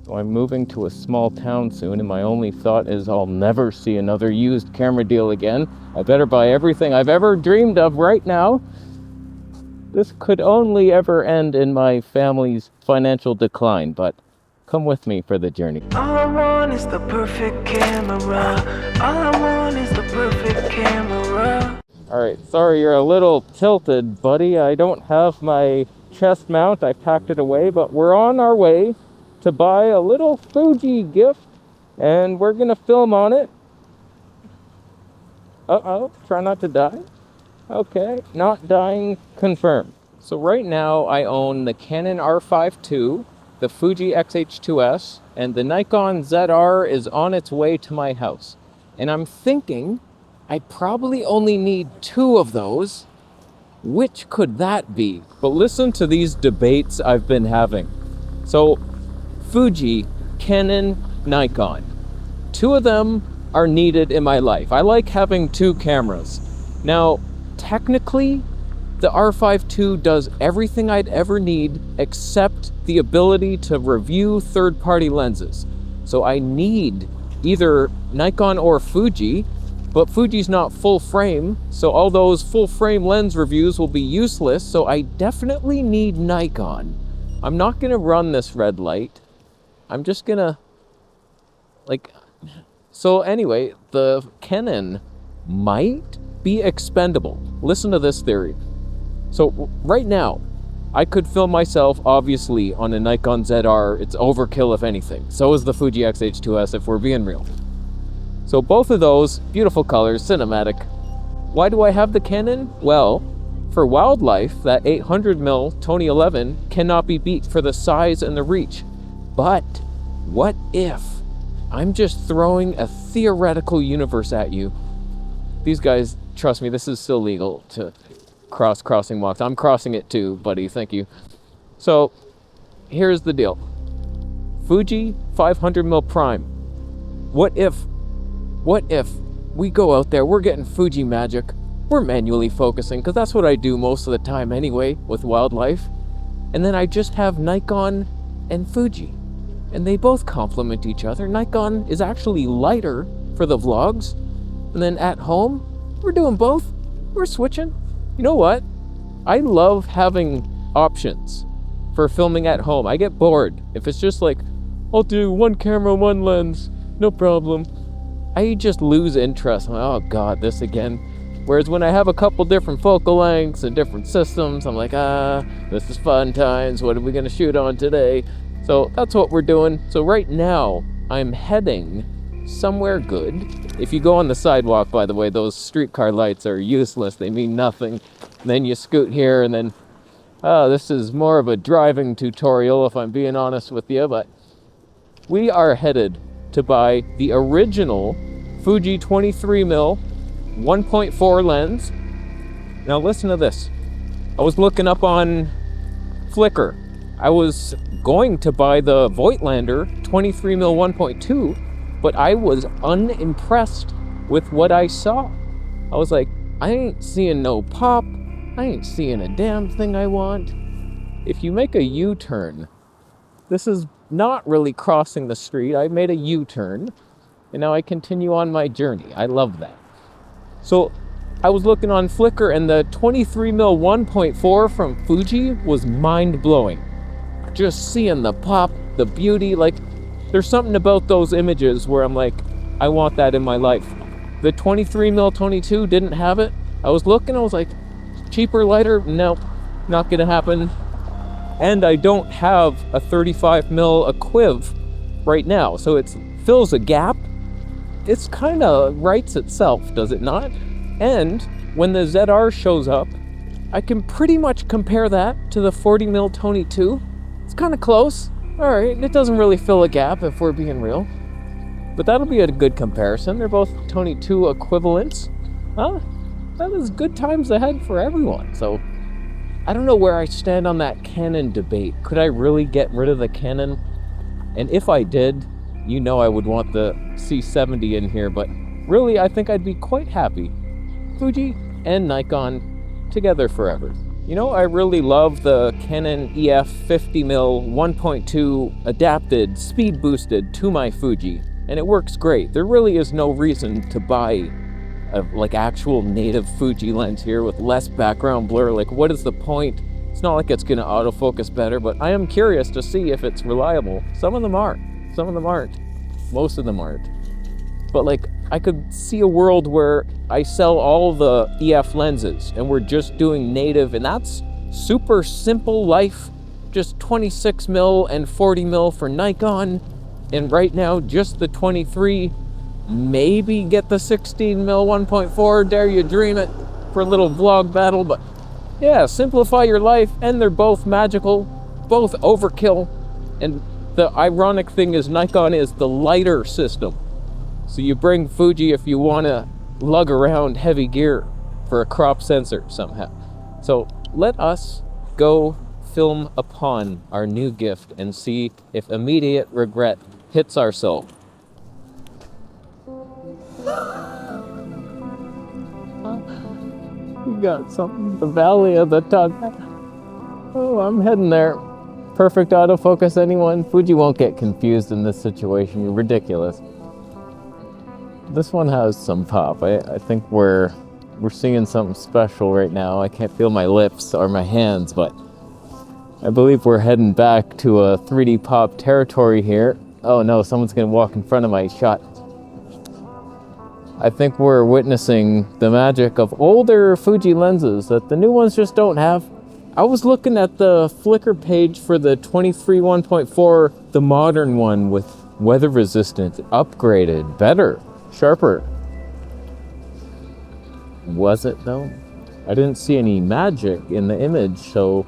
So I'm moving to a small town soon, and my only thought is I'll never see another used camera deal again. I better buy everything I've ever dreamed of right now. This could only ever end in my family's financial decline, but come with me for the journey. All I want is the perfect camera. All I want is the perfect camera. Alright, sorry you're a little tilted, buddy. I don't have my chest mount. I packed it away, but we're on our way to buy a little Fuji gift, and we're gonna film on it. Uh-oh, try not to die. Okay, not dying confirmed. So right now I own the Canon R5 II, the Fuji X-H2S, and the Nikon ZR is on its way to my house. And I'm thinking I probably only need 2 of those. Which could that be? But listen to these debates I've been having. So, Fuji, Canon, Nikon. 2 of them are needed in my life. I like having 2 cameras. Now, technically, the R5 II does everything I'd ever need except the ability to review third-party lenses. So I need either Nikon or Fuji, but Fuji's not full frame, so all those full frame lens reviews will be useless, so I definitely need Nikon. I'm not gonna run this red light. I'm just gonna, so anyway, the Canon might be expendable. Listen to this theory. So right now, I could film myself, obviously, on a Nikon ZR. It's overkill, if anything. So is the Fuji X-H2S, if we're being real. So both of those, beautiful colors, cinematic. Why do I have the Canon? Well, for wildlife, that 800mm Tony 11 cannot be beat for the size and the reach. But what if? I'm just throwing a theoretical universe at you. These guys, trust me, this is still legal to crossing walks. I'm crossing it too, buddy, thank you. So, here's the deal. Fuji 500mm prime. What if we go out there, we're getting Fuji magic, we're manually focusing, because that's what I do most of the time anyway with wildlife, and then I just have Nikon and Fuji, and they both complement each other. Nikon is actually lighter for the vlogs, and then at home, we're doing both. We're switching. You know what? I love having options for filming at home. I get bored. If it's just like, I'll do 1 camera, 1 lens, no problem. I just lose interest. I'm like, oh God, this again. Whereas when I have a couple different focal lengths and different systems, I'm like, this is fun times. What are we gonna shoot on today? So that's what we're doing. So right now, I'm heading somewhere good. If you go on the sidewalk, by the way, those streetcar lights are useless. They mean nothing. Then you scoot here, and then, this is more of a driving tutorial, if I'm being honest with you, but we are headed to buy the original Fuji 23mm 1.4 lens. Now listen to this. I was looking up on Flickr. I was going to buy the Voigtlander 23mm 1.2, but I was unimpressed with what I saw. I was like, I ain't seeing no pop. I ain't seeing a damn thing I want. If you make a U-turn, this is not really crossing the street. I made a U-turn, and now I continue on my journey. I love that. So I was looking on Flickr, and the 23mm 1.4 from Fuji was mind-blowing. Just seeing the pop, the beauty, there's something about those images where I'm like, I want that in my life. The 23mm Tony 2 didn't have it. I was looking, I was like, cheaper, lighter? Nope, not gonna happen. And I don't have a 35mm Equiv right now, so it fills a gap. It's kind of writes itself, does it not? And when the ZR shows up, I can pretty much compare that to the 40mm Tony 2. It's kind of close. All right, it doesn't really fill a gap if we're being real. But that'll be a good comparison. They're both Tony 2 equivalents. That is good times ahead for everyone. So I don't know where I stand on that Canon debate. Could I really get rid of the Canon? And if I did, you know I would want the C70 in here, but really I think I'd be quite happy. Fuji and Nikon together forever. You know, I really love the Canon EF 50mm 1.2 adapted, speed boosted to my Fuji, and it works great. There really is no reason to buy a like actual native Fuji lens here with less background blur. Like, what is the point? It's not like it's gonna autofocus better, but I am curious to see if it's reliable. Some of them are, some of them aren't, most of them aren't. But like, I could see a world where I sell all the EF lenses and we're just doing native, and that's super simple life. Just 26mm and 40mm for Nikon, and right now just the 23. Maybe get the 16mm 1.4, dare you dream it, for a little vlog battle. But yeah, simplify your life, and they're both magical, both overkill. And the ironic thing is Nikon is the lighter system. So you bring Fuji if you want to lug around heavy gear for a crop sensor somehow. So let us go film upon our new gift and see if immediate regret hits our soul. We got something, the Valley of the Tug. Oh, I'm heading there. Perfect autofocus, anyone? Fuji won't get confused in this situation. You're ridiculous. This one has some pop. I think we're seeing something special right now. I can't feel my lips or my hands, but I believe we're heading back to a 3D pop territory here. Oh no, someone's gonna walk in front of my shot. I think we're witnessing the magic of older Fuji lenses that the new ones just don't have. I was looking at the Flickr page for the 23 1.4, the modern one with weather resistant, upgraded, better, sharper. Was it though? I didn't see any magic in the image, so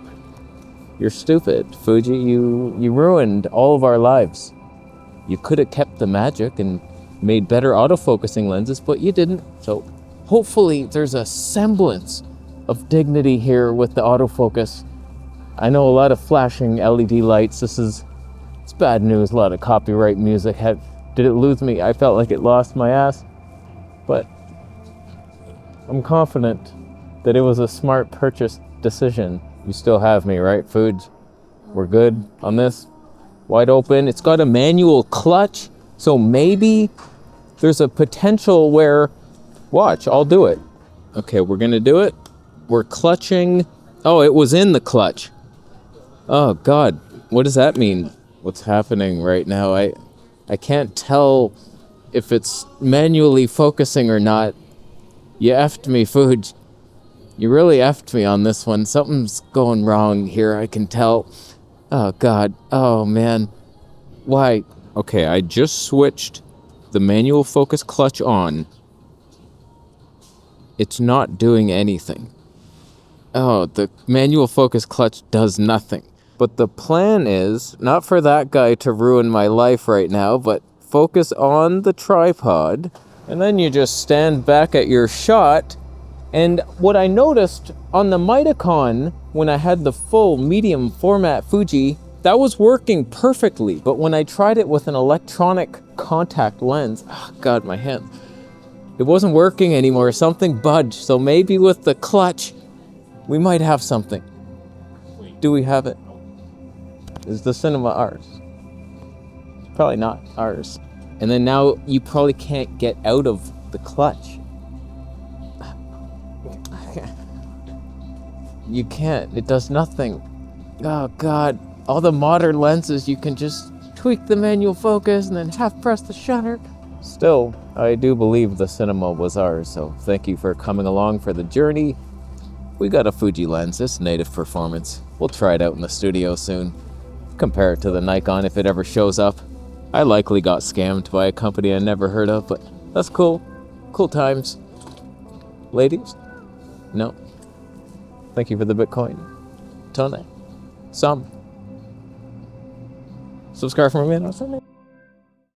you're stupid, Fuji. You ruined all of our lives. You could have kept the magic and made better autofocusing lenses, but you didn't. So hopefully there's a semblance of dignity here with the autofocus. I know a lot of flashing LED lights. It's bad news. A lot of copyright music. Did it lose me? I felt like it lost my ass, but I'm confident that it was a smart purchase decision. You still have me, right, Fuji? We're good on this? Wide open. It's got a manual clutch, so maybe there's a potential where, watch, I'll do it. Okay, we're gonna do it. We're clutching. Oh, it was in the clutch. Oh God, what does that mean? What's happening right now? I can't tell if it's manually focusing or not. You effed me, Fuji. You really effed me on this one. Something's going wrong here, I can tell. Oh God, oh man. Why? Okay, I just switched the manual focus clutch on. It's not doing anything. Oh, the manual focus clutch does nothing. But the plan is, not for that guy to ruin my life right now, but focus on the tripod, and then you just stand back at your shot. And what I noticed on the Mitacon, when I had the full medium format Fuji, that was working perfectly. But when I tried it with an electronic contact lens, oh God, my hand, it wasn't working anymore. Something budged. So maybe with the clutch, we might have something. Do we have it? Is the cinema ours? Probably not ours. And then now you probably can't get out of the clutch. You can't. It does nothing. Oh God. All the modern lenses, you can just tweak the manual focus and then half press the shutter. Still, I do believe the cinema was ours, so thank you for coming along for the journey. We got a Fuji lens. It's native performance. We'll try it out in the studio soon. Compare it to the Nikon if it ever shows up. I likely got scammed by a company I never heard of, but that's cool. Cool times. Ladies? No. Thank you for the Bitcoin. Tone. Some. Subscribe for more, man.